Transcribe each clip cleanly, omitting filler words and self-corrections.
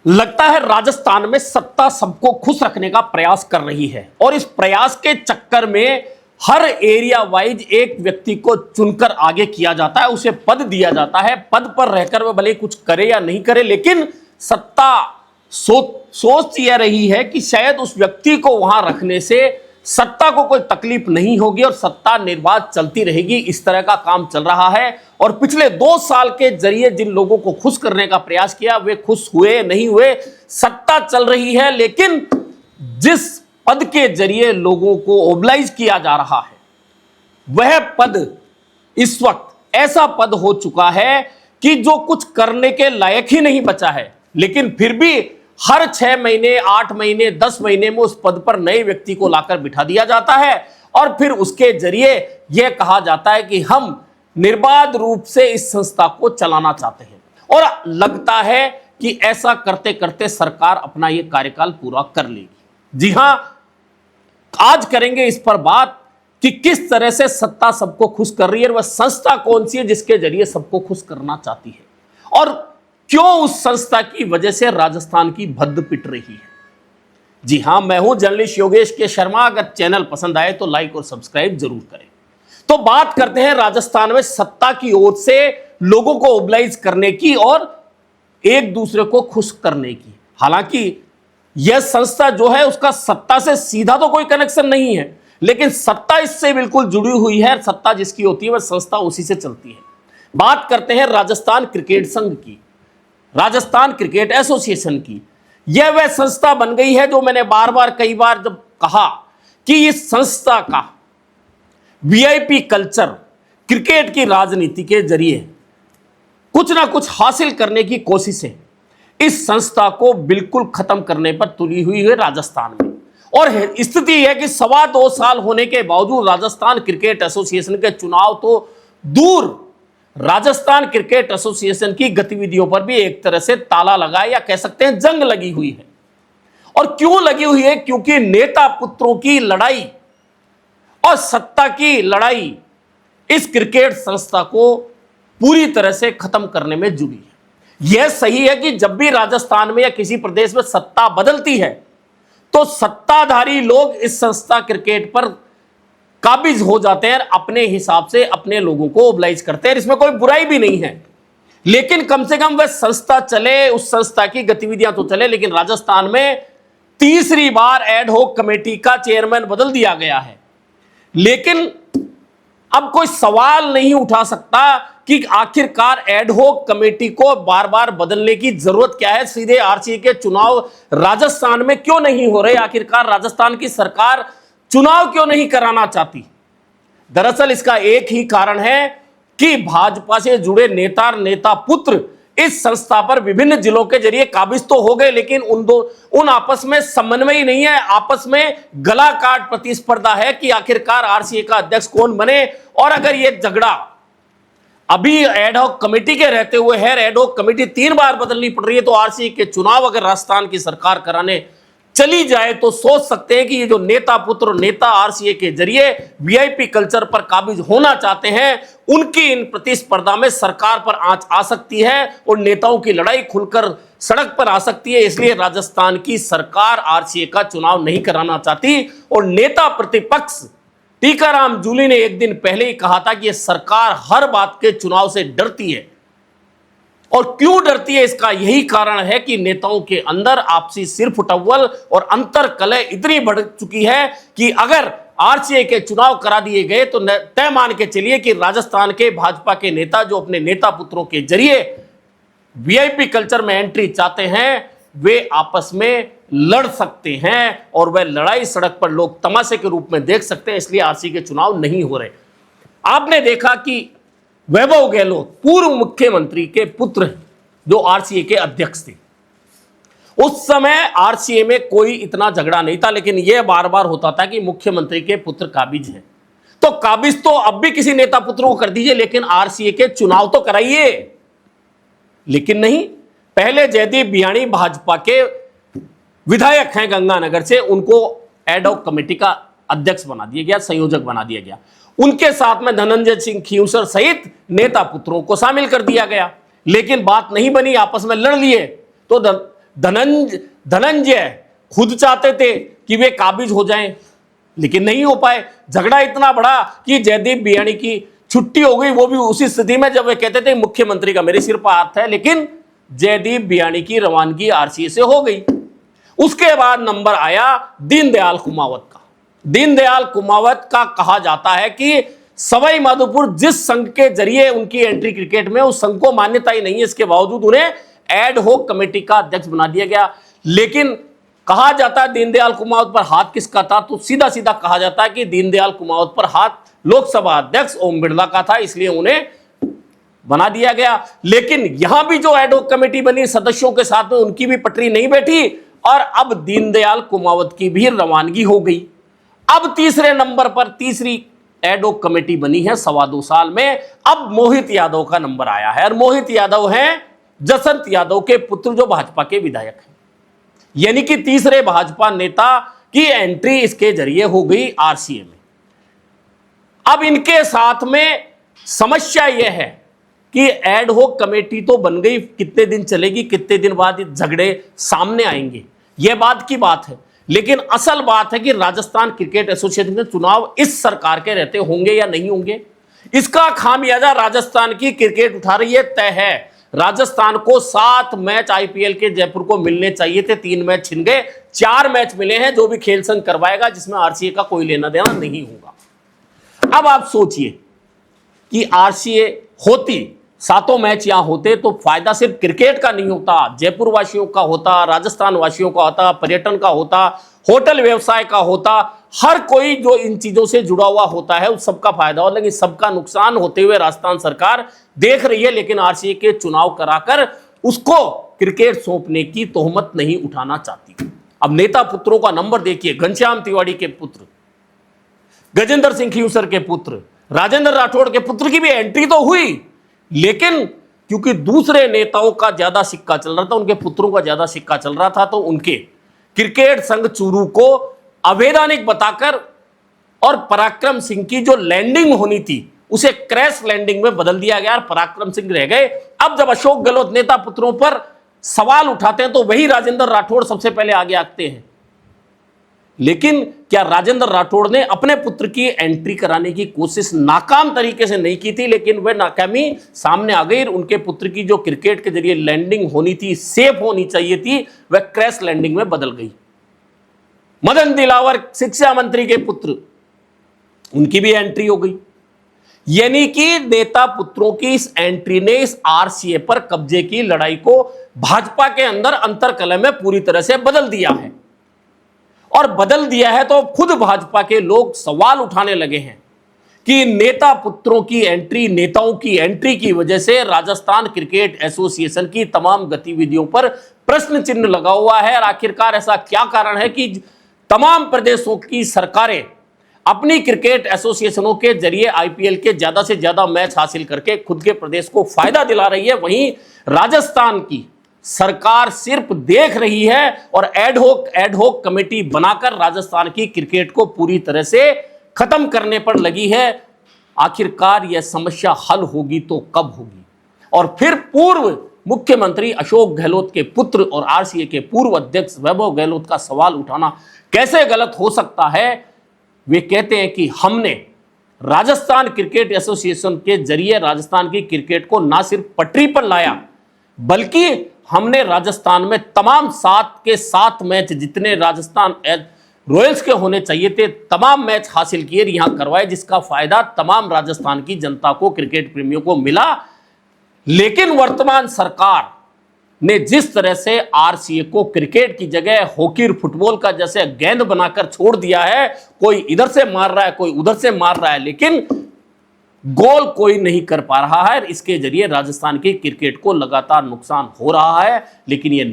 लगता है राजस्थान में सत्ता सबको खुश रखने का प्रयास कर रही है और इस प्रयास के चक्कर में हर एरिया वाइज एक व्यक्ति को चुनकर आगे किया जाता है, उसे पद दिया जाता है। पद पर रहकर वह भले कुछ करे या नहीं करे, लेकिन सत्ता सोच यह रही है कि शायद उस व्यक्ति को वहां रखने से सत्ता को कोई तकलीफ नहीं होगी और सत्ता निर्बाध चलती रहेगी। इस तरह का काम चल रहा है और पिछले 2 साल के जरिए जिन लोगों को खुश करने का प्रयास किया वे खुश हुए नहीं हुए, सत्ता चल रही है। लेकिन जिस पद के जरिए लोगों को ओबलाइज किया जा रहा है वह पद इस वक्त ऐसा पद हो चुका है कि जो कुछ करने के लायक ही नहीं बचा है, लेकिन फिर भी हर 6 महीने, 8 महीने, 10 महीने में उस पद पर नए व्यक्ति को लाकर बिठा दिया जाता है और फिर उसके जरिए यह कहा जाता है कि हम निर्बाध रूप से इस संस्था को चलाना चाहते हैं। और लगता है कि ऐसा करते करते सरकार अपना यह कार्यकाल पूरा कर लेगी। जी हां, आज करेंगे इस पर बात कि किस तरह से सत्ता सबको खुश कर रही है, वह संस्था कौन सी है जिसके जरिए सबको खुश करना चाहती है और क्यों उस संस्था की वजह से राजस्थान की भद्द पिट रही है। जी हां, मैं हूं जर्नलिस्ट योगेश के शर्मा। अगर चैनल पसंद आए तो लाइक और सब्सक्राइब जरूर करें। तो बात करते हैं राजस्थान में सत्ता की ओर से लोगों को ओबलाइज करने की और एक दूसरे को खुश करने की। हालांकि यह संस्था जो है उसका सत्ता से सीधा तो कोई कनेक्शन नहीं है, लेकिन सत्ता इससे बिल्कुल जुड़ी हुई है। सत्ता जिसकी होती है वह संस्था उसी से चलती है। बात करते हैं राजस्थान क्रिकेट संघ की, राजस्थान क्रिकेट एसोसिएशन की। यह वह संस्था बन गई है जो मैंने बार बार कई बार जब कहा कि इस संस्था का वीआईपी कल्चर क्रिकेट की राजनीति के जरिए कुछ ना कुछ हासिल करने की कोशिशें इस संस्था को बिल्कुल खत्म करने पर तुली हुई है राजस्थान में। और स्थिति यह है कि 2.25 साल होने के बावजूद राजस्थान क्रिकेट एसोसिएशन के चुनाव तो दूर, राजस्थान क्रिकेट एसोसिएशन की गतिविधियों पर भी एक तरह से ताला लगा या कह सकते हैं जंग लगी हुई है। और क्यों लगी हुई है? क्योंकि नेता पुत्रों की लड़ाई और सत्ता की लड़ाई इस क्रिकेट संस्था को पूरी तरह से खत्म करने में जुड़ी है। यह सही है कि जब भी राजस्थान में या किसी प्रदेश में सत्ता बदलती है तो सत्ताधारी लोग इस संस्था क्रिकेट पर काबिज हो जाते हैं, अपने हिसाब से अपने लोगों को ओबलाइज करते हैं। इसमें कोई बुराई भी नहीं है, लेकिन कम से कम वह संस्था चले, उस संस्था की गतिविधियां तो चले। लेकिन राजस्थान में तीसरी बार एड हॉक कमेटी का चेयरमैन बदल दिया गया है, लेकिन अब कोई सवाल नहीं उठा सकता कि आखिरकार एड हॉक कमेटी को बार बार बदलने की जरूरत क्या है। सीधे आरसीए के चुनाव राजस्थान में क्यों नहीं हो रहे? आखिरकार राजस्थान की सरकार चुनाव क्यों नहीं कराना चाहती? दरअसल इसका एक ही कारण है कि भाजपा से जुड़े नेता पुत्र इस संस्था पर विभिन्न जिलों के जरिए काबिज तो हो गए, लेकिन उन आपस में समन्वय ही नहीं है। आपस में गला काट प्रतिस्पर्धा है कि आखिरकार आरसीए का अध्यक्ष कौन बने। और अगर यह झगड़ा अभी एड हॉक कमेटी के रहते हुए है, एड हॉक कमेटी 3 बार बदलनी पड़ रही है, तो आरसीए के चुनाव अगर राजस्थान की सरकार कराने चली जाए तो सोच सकते हैं कि ये जो नेता पुत्र नेता आरसीए के जरिए वीआईपी कल्चर पर काबिज होना चाहते हैं, उनकी इन प्रतिस्पर्धा में सरकार पर आंच आ सकती है और नेताओं की लड़ाई खुलकर सड़क पर आ सकती है। इसलिए राजस्थान की सरकार आरसीए का चुनाव नहीं कराना चाहती। और नेता प्रतिपक्ष टीकाराम जूली ने एक दिन पहले ही कहा था कि यह सरकार हर बात के चुनाव से डरती है। और क्यों डरती है? इसका यही कारण है कि नेताओं के अंदर आपसी सिरफुटव्वल और अंतर कलह इतनी बढ़ चुकी है कि अगर आरसीए के चुनाव करा दिए गए तो तय मान के चलिए कि राजस्थान के भाजपा के नेता जो अपने नेता पुत्रों के जरिए वीआईपी कल्चर में एंट्री चाहते हैं, वे आपस में लड़ सकते हैं और वह लड़ाई सड़क पर लोग तमाशे के रूप में देख सकते हैं। इसलिए आरसीए के चुनाव नहीं हो रहे। आपने देखा कि वैभव गहलोत पूर्व मुख्यमंत्री के पुत्र जो आरसीए के अध्यक्ष थे, उस समय आरसीए में कोई इतना झगड़ा नहीं था, लेकिन यह बार बार होता था कि मुख्यमंत्री के पुत्र काबिज हैं तो काबिज तो अब भी किसी नेता पुत्र को कर दीजिए, लेकिन आरसीए के चुनाव तो कराइए। लेकिन नहीं, पहले जयदीप बियाणी भाजपा के विधायक हैं गंगानगर से, उनको एड हॉक कमेटी का अध्यक्ष बना दिया गया, संयोजक बना दिया गया। उनके साथ में धनंजय सिंह खींवसर सहित नेता पुत्रों को शामिल कर दिया गया, लेकिन बात नहीं बनी, आपस में लड़ लिए। तो धनंजय खुद चाहते थे कि वे काबिज हो जाएं, लेकिन नहीं हो पाए। झगड़ा इतना बड़ा कि जयदीप बियाणी की छुट्टी हो गई, वो भी उसी स्थिति में जब वे कहते थे मुख्यमंत्री का मेरे सिर पर हाथ है, लेकिन जयदीप बियाणी की रवानगी आरसीए से हो गई। उसके बाद नंबर आया दीनदयाल कुमावत का। दीनदयाल कुमावत का कहा जाता है कि सवाई माधोपुर जिस संघ के जरिए उनकी एंट्री क्रिकेट में, उस संघ को मान्यता ही नहीं है, इसके बावजूद उन्हें एड होक कमेटी का अध्यक्ष बना दिया गया। लेकिन कहा जाता है दीनदयाल कुमावत पर हाथ किसका था, तो सीधा सीधा कहा जाता है कि दीनदयाल कुमावत पर हाथ लोकसभा अध्यक्ष ओम बिरला का था, इसलिए उन्हें बना दिया गया। लेकिन यहां भी जो एड होक कमेटी बनी सदस्यों के साथ में, उनकी भी पटरी नहीं बैठी और अब दीनदयाल कुमावत की भी रवानगी हो गई। अब तीसरे नंबर पर तीसरी एड होक कमेटी बनी है 2.25 साल में। अब मोहित यादव का नंबर आया है और मोहित यादव हैं जसंत यादव के पुत्र, जो भाजपा के विधायक हैं। यानी कि तीसरे भाजपा नेता की एंट्री इसके जरिए हो गई आरसीए में। अब इनके साथ में समस्या यह है कि एड होक कमेटी तो बन गई, कितने दिन चलेगी, कितने दिन बाद झगड़े सामने आएंगे, यह बात की बात है। लेकिन असल बात है कि राजस्थान क्रिकेट एसोसिएशन के चुनाव इस सरकार के रहते होंगे या नहीं होंगे, इसका खामियाजा राजस्थान की क्रिकेट उठा रही है, तय है। राजस्थान को 7 मैच आईपीएल के जयपुर को मिलने चाहिए थे, 3 मैच छिन गए, 4 मैच मिले हैं जो भी खेल संघ करवाएगा, जिसमें आरसीए का कोई लेना देना नहीं होगा। अब आप सोचिए कि आरसीए होती, 7 मैच यहां होते, तो फायदा सिर्फ क्रिकेट का नहीं होता, जयपुर वासियों का होता, राजस्थान वासियों का होता, पर्यटन का होता, होटल व्यवसाय का होता, हर कोई जो इन चीजों से जुड़ा हुआ होता है उस सबका फायदा हो। लेकिन सबका नुकसान होते हुए राजस्थान सरकार देख रही है, लेकिन आरसीए के चुनाव कराकर उसको क्रिकेट सौंपने की तोहमत नहीं उठाना चाहती। अब नेता पुत्रों का नंबर देखिए, घनश्याम तिवारी के पुत्र, गजेंद्र सिंह खींवसर के पुत्र, राजेंद्र राठौड़ के पुत्र की भी एंट्री तो हुई, लेकिन क्योंकि दूसरे नेताओं का ज्यादा सिक्का चल रहा था, उनके पुत्रों का ज्यादा सिक्का चल रहा था, तो उनके क्रिकेट संघ चूरू को अवैधानिक बताकर और पराक्रम सिंह की जो लैंडिंग होनी थी उसे क्रैश लैंडिंग में बदल दिया गया और पराक्रम सिंह रह गए। अब जब अशोक गहलोत नेता पुत्रों पर सवाल उठाते हैं तो वही राजेंद्र राठौड़ सबसे पहले आगे आते हैं। लेकिन क्या राजेंद्र राठौड़ ने अपने पुत्र की एंट्री कराने की कोशिश नाकाम तरीके से नहीं की थी, लेकिन वह नाकामी सामने आ गई। उनके पुत्र की जो क्रिकेट के जरिए लैंडिंग होनी थी, सेफ होनी चाहिए थी, वह क्रैश लैंडिंग में बदल गई। मदन दिलावर शिक्षा मंत्री के पुत्र, उनकी भी एंट्री हो गई। यानी कि नेता पुत्रों की इस एंट्री ने इस आरसीए पर कब्जे की लड़ाई को भाजपा के अंदर अंतरकलह में पूरी तरह से बदल दिया है। और बदल दिया है तो खुद भाजपा के लोग सवाल उठाने लगे हैं कि नेता पुत्रों की एंट्री, नेताओं की एंट्री की वजह से राजस्थान क्रिकेट एसोसिएशन की तमाम गतिविधियों पर प्रश्न चिन्ह लगा हुआ है। और आखिरकार ऐसा क्या कारण है कि तमाम प्रदेशों की सरकारें अपनी क्रिकेट एसोसिएशनों के जरिए आईपीएल के ज्यादा से ज्यादा मैच हासिल करके खुद के प्रदेश को फायदा दिला रही है, वहीं राजस्थान की सरकार सिर्फ देख रही है और एड होक कमेटी बनाकर राजस्थान की क्रिकेट को पूरी तरह से खत्म करने पर लगी है। आखिरकार यह समस्या हल होगी तो कब होगी? और फिर पूर्व मुख्यमंत्री अशोक गहलोत के पुत्र और आरसीए के पूर्व अध्यक्ष वैभव गहलोत का सवाल उठाना कैसे गलत हो सकता है? वे कहते हैं कि हमने राजस्थान क्रिकेट एसोसिएशन के जरिए राजस्थान की क्रिकेट को ना सिर्फ पटरी पर लाया, बल्कि हमने राजस्थान में तमाम 7 के 7 मैच जितने राजस्थान रॉयल्स के होने चाहिए थे, तमाम मैच हासिल किए, यहां करवाए, जिसका फायदा तमाम राजस्थान की जनता को, क्रिकेट प्रेमियों को मिला। लेकिन वर्तमान सरकार ने जिस तरह से आरसीए को क्रिकेट की जगह हॉकी और फुटबॉल का जैसे गेंद बनाकर छोड़ दिया है, कोई इधर से मार रहा है, कोई उधर से मार रहा है, लेकिन गोल कोई नहीं कर पा रहा है। इसके जरिए राजस्थान की क्रिकेट को लगातार नुकसान हो रहा है। लेकिन ये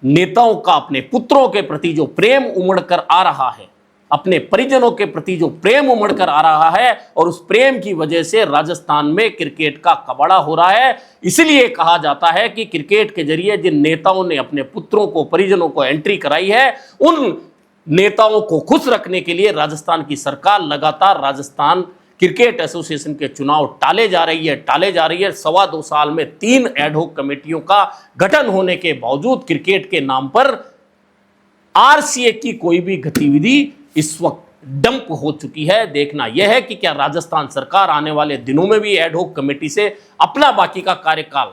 नेताओं का अपने पुत्रों के प्रति जो प्रेम उमड़ कर आ रहा है, अपने परिजनों के प्रति जो प्रेम उमड़ कर आ रहा है, और उस प्रेम की वजह से राजस्थान में क्रिकेट का कबाड़ा हो रहा है। इसलिए कहा जाता है कि क्रिकेट के जरिए जिन नेताओं ने अपने पुत्रों को, परिजनों को एंट्री कराई है, उन नेताओं को खुश रखने के लिए राजस्थान की सरकार लगातार राजस्थान क्रिकेट एसोसिएशन के चुनाव टाले जा रही है। 2.25 साल में 3 एडहॉक कमेटियों का गठन होने के बावजूद क्रिकेट के नाम पर आरसीए की कोई भी गतिविधि इस वक्त डंप हो चुकी है। देखना यह है कि क्या राजस्थान सरकार आने वाले दिनों में भी एडहॉक कमेटी से अपना बाकी का कार्यकाल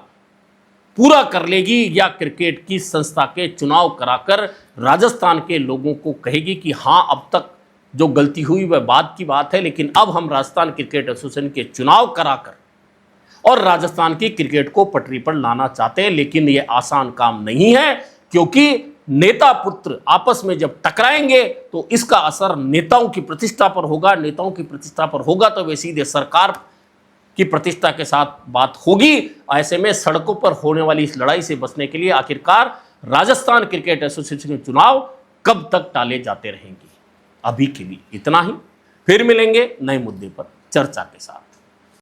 पूरा कर लेगी, या क्रिकेट की संस्था के चुनाव कराकर राजस्थान के लोगों को कहेगी कि हां, अब तक जो गलती हुई वह बाद की बात है, लेकिन अब हम राजस्थान क्रिकेट एसोसिएशन के चुनाव कराकर और राजस्थान की क्रिकेट को पटरी पर लाना चाहते हैं। लेकिन यह आसान काम नहीं है, क्योंकि नेता पुत्र आपस में जब टकराएंगे तो इसका असर नेताओं की प्रतिष्ठा पर होगा। नेताओं की प्रतिष्ठा पर होगा तो वे सीधे सरकार की प्रतिष्ठा के साथ बात होगी। ऐसे में सड़कों पर होने वाली इस लड़ाई से बचने के लिए आखिरकार राजस्थान क्रिकेट एसोसिएशन के चुनाव कब तक टाले जाते रहेंगे। अभी के लिए इतना ही, फिर मिलेंगे नए मुद्दे पर चर्चा के साथ।